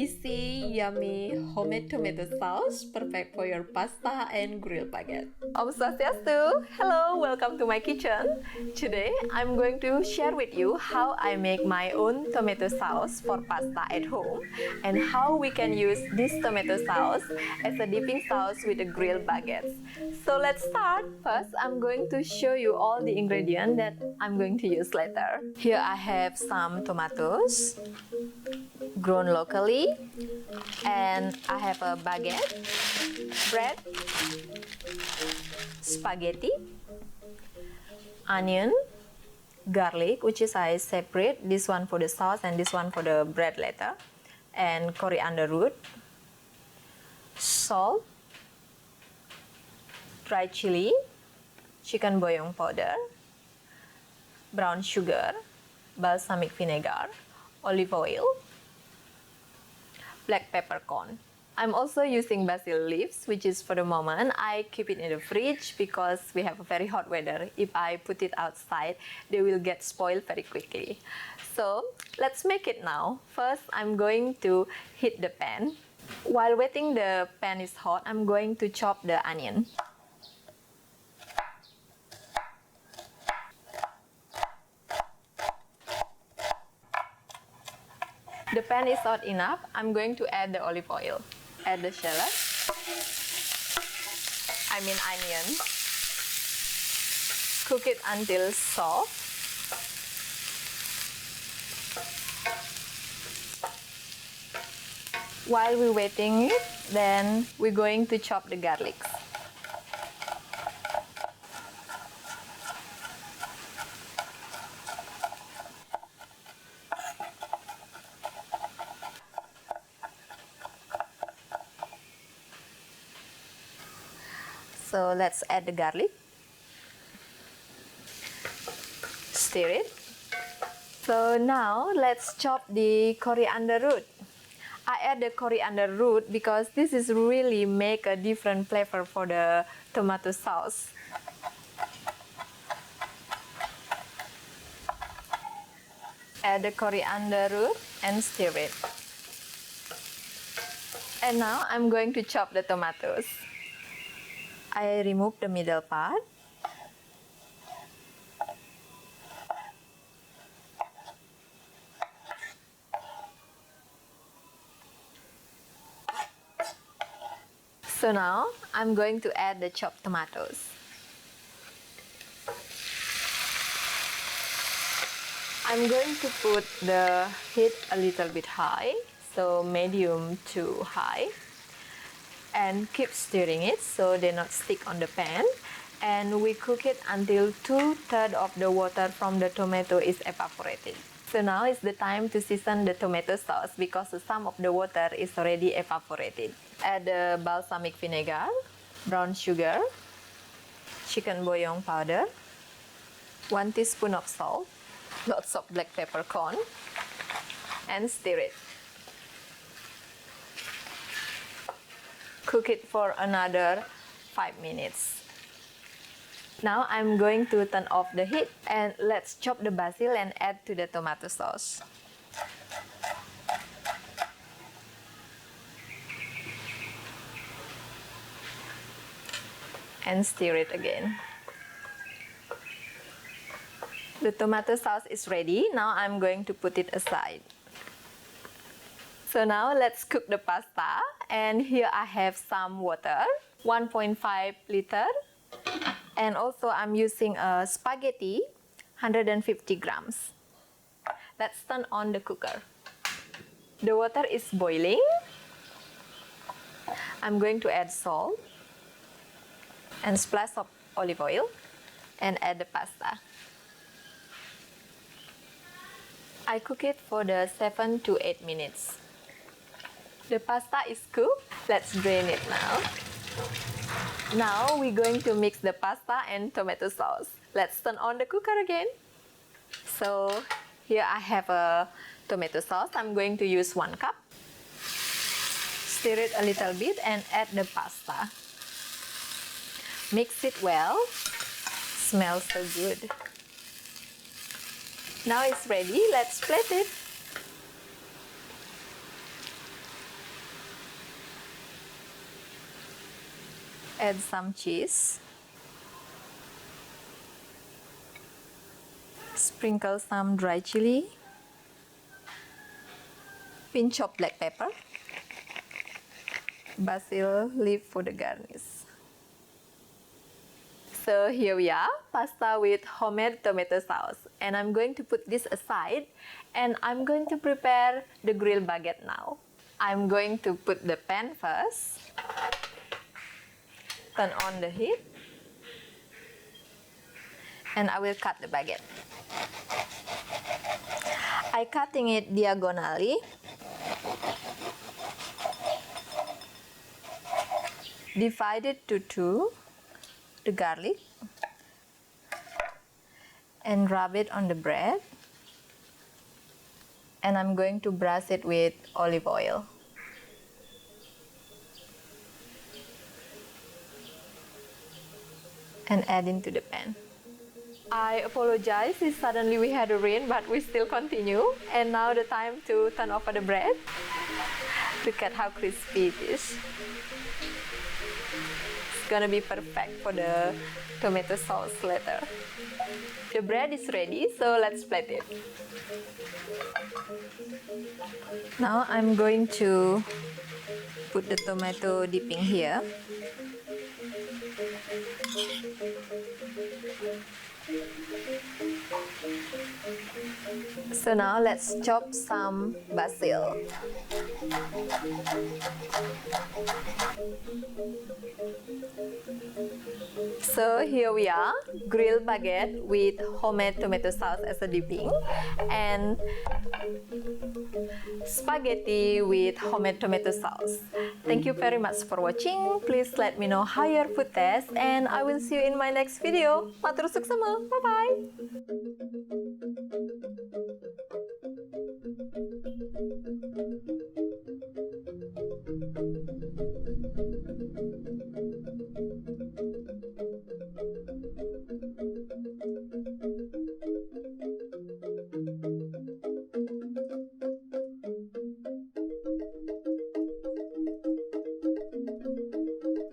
Easy, yummy, homemade tomato sauce, perfect for your pasta and grilled baguette. Om Swastiastu! Hello, welcome to my kitchen. Today, I'm going to share with you how I make my own tomato sauce for pasta at home and how we can use this tomato sauce as a dipping sauce with the grilled baguettes. So let's start. First, I'm going to show you all the ingredients that I'm going to use later. Here I have some tomatoes grown locally, and I have a baguette, bread, spaghetti, onion, garlic, which is I separate this one for the sauce and this one for the bread later, and coriander root, salt, dried chili, chicken bouillon powder, brown sugar, balsamic vinegar, olive oil, black peppercorn. I'm also using basil leaves, which is for the moment I keep it in the fridge because we have a very hot weather. If I put it outside, they will get spoiled very quickly. So let's make it now. First, I'm going to heat the pan. While waiting the pan is hot, I'm going to chop the onion. The pan is hot enough. I'm going to add the olive oil. Add the shallot. Onion. Cook it until soft. While we're waiting it, then we're going to chop the garlic. So let's add the garlic. Stir it. So now let's chop the coriander root. I add the coriander root because this is really make a different flavor for the tomato sauce. Add the coriander root and stir it. And now I'm going to chop the tomatoes. I remove the middle part. So now I'm going to add the chopped tomatoes. I'm going to put the heat a little bit high, so medium to high. And keep stirring it so they not stick on the pan, and we cook it until 2/3 of the water from the tomato is evaporated. So now is the time to season the tomato sauce because some of the water is already evaporated. Add the balsamic vinegar, brown sugar, chicken bouillon powder, 1 teaspoon of salt, lots of black peppercorn, and stir it. Cook it for another 5 minutes. Now I'm going to turn off the heat and let's chop the basil and add to the tomato sauce. And stir it again. The tomato sauce is ready. Now I'm going to put it aside. So now let's cook the pasta, and here I have some water, 1.5 liter, and also I'm using a spaghetti, 150 grams. Let's turn on the cooker. The water is boiling. I'm going to add salt and splash of olive oil and add the pasta. I cook it for the 7 to 8 minutes. The pasta is cooked. Let's drain it now. Now we're going to mix the pasta and tomato sauce. Let's turn on the cooker again. So here I have a tomato sauce. I'm going to use 1 cup. Stir it a little bit and add the pasta. Mix it well. Smells so good. Now it's ready. Let's plate it. Add some cheese. Sprinkle some dry chili. Pinch of black pepper. Basil leaf for the garnish. So here we are, pasta with homemade tomato sauce. And I'm going to put this aside and I'm going to prepare the grilled baguette now. I'm going to put the pan first. Turn on the heat. And I will cut the baguette. I'm cutting it diagonally. Divide it to two, the garlic, and rub it on the bread. And I'm going to brush it with olive oil. And add into the pan. I apologize if suddenly we had a rain, but we still continue. And now the time to turn over the bread. Look at how crispy it is. It's gonna be perfect for the tomato sauce later. The bread is ready, so let's plate it. Now I'm going to put the tomato dipping here. So now let's chop some basil. So here we are, grilled baguette with homemade tomato sauce as a dipping and spaghetti with homemade tomato sauce. Thank you very much for watching. Please let me know how your food tastes and I will see you in my next video. Matur suksma. Bye-bye.